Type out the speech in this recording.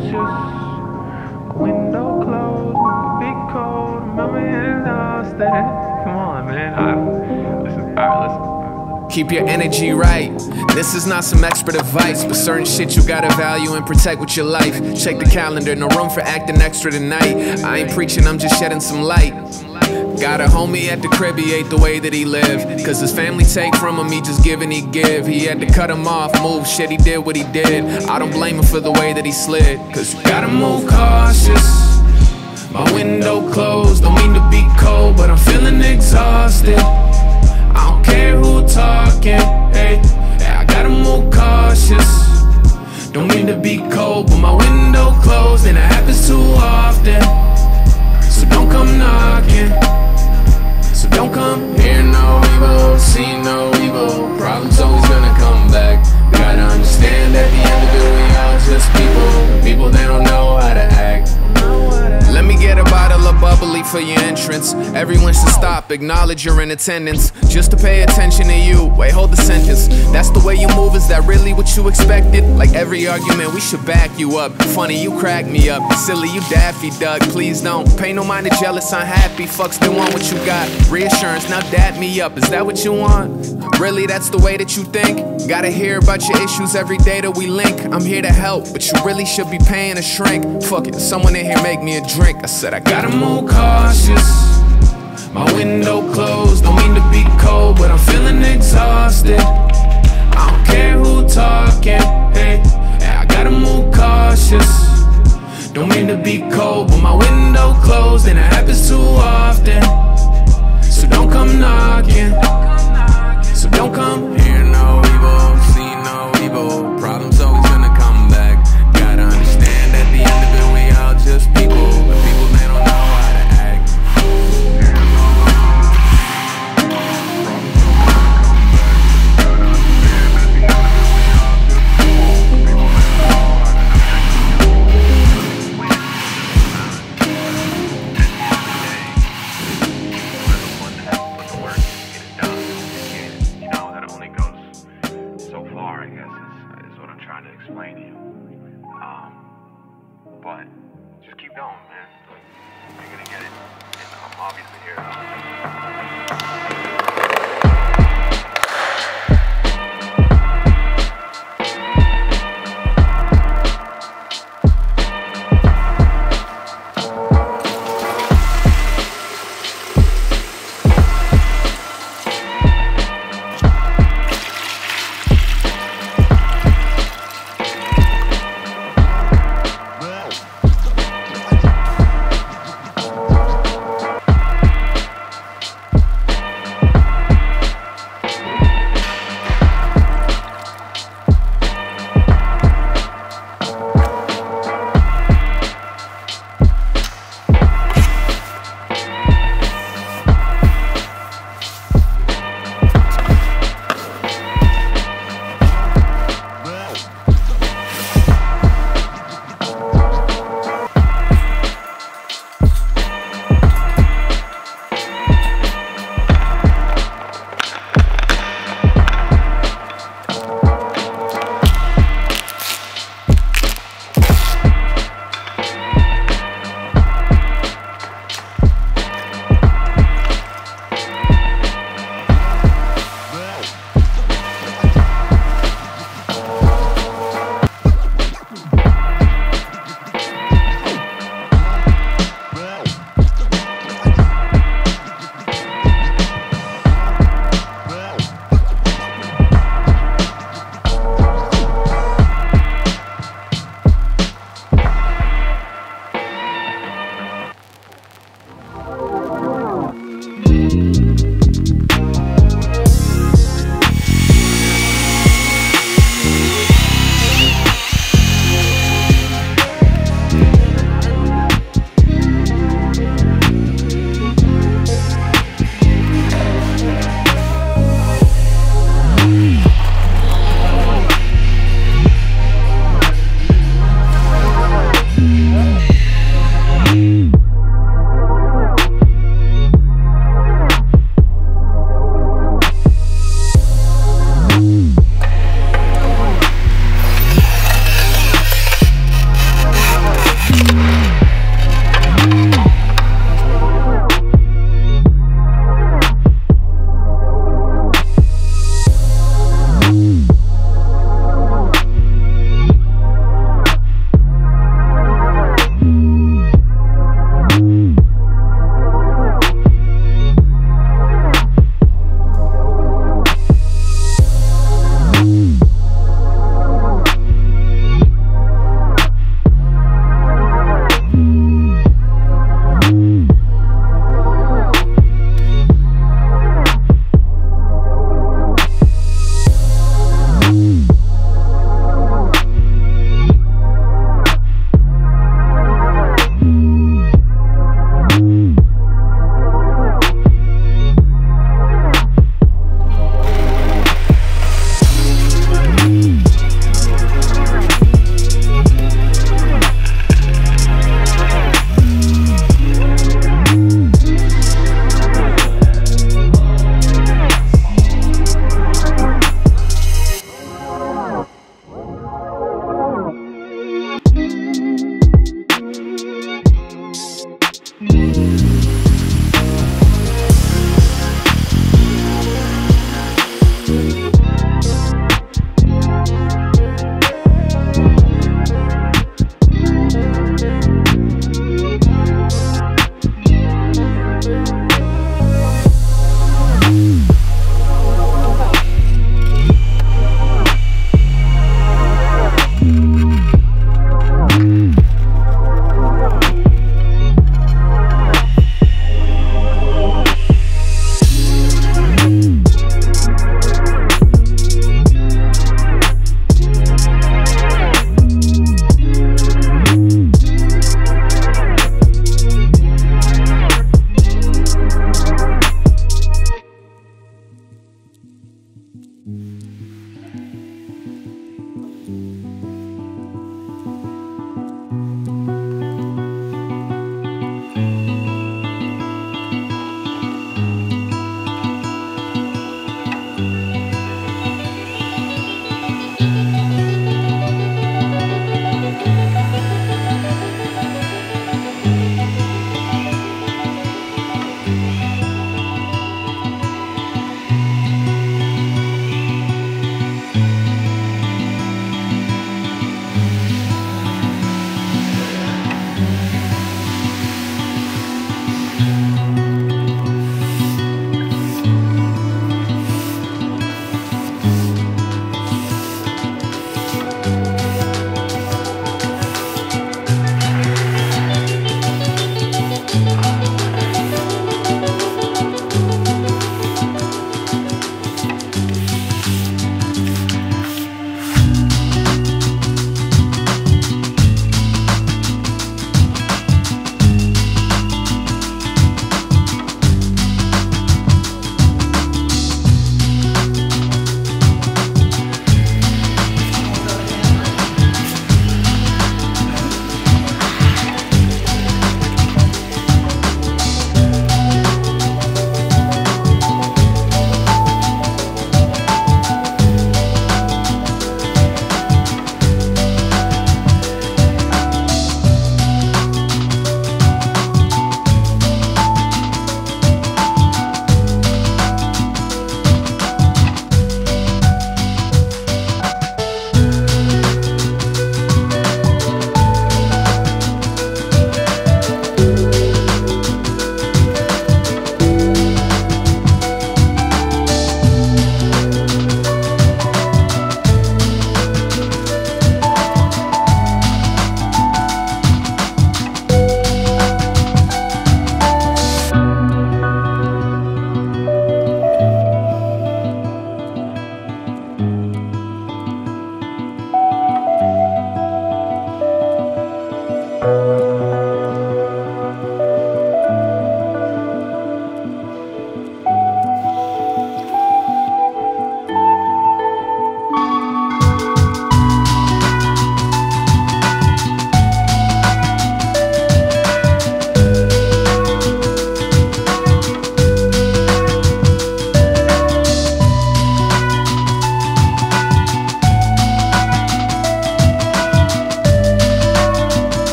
cautious. Window closed, be cold. Mama is lost it. Come on, man. Listen, listen. Keep your energy right. This is not some expert advice, but certain shit you gotta value and protect with your life. Check the calendar, no room for acting extra tonight. I ain't preaching, I'm just shedding some light. Got a homie at the crib, he ate the way that he lived. Cause his family take from him, he just give and he give. He had to cut him off, move shit, he did what he did. I don't blame him for the way that he slid. Cause you gotta move cautious. My window closed, don't mean to be cold, but I'm feeling exhausted. I don't care who talking, hey, I gotta move cautious. Don't mean to be cold, but my window closed and it happens too often. So don't come knocking. So don't come hear no evil, see no evil. Problems always gonna come back. Gotta understand at the end of it we all just people. People they don't know how to act. Let me get a bottle of bubbly for your entrance. Everyone should stop, acknowledge you're in attendance. Just to pay attention to you, wait, hold the sentence. That's the way you move, is that really what you expected? Like every argument, we should back you up. Funny, you crack me up. Silly, you daffy duck. Please don't pay no mind to jealous, unhappy. Fucks they want what you got. Reassurance, now dap me up. Is that what you want? Really, that's the way that you think? Gotta hear about your issues every day that we link. I'm here to help, but you really should be paying a shrink. Fuck it, someone in here make me a drink. I said I gotta move cautious. My window closed, don't mean to be cold, but I'm feeling exhausted. I don't care who talking, hey, I gotta move cautious. Don't mean to be cold, but my window closed and it happens too often. So don't come knocking. So don't come hear no evil, see no evil. Problems always gonna come back. Gotta understand at the end of it we all just people. But people they don't know how to act. Explain to you. But just keep going, man. You're gonna get it. And I'm obviously here.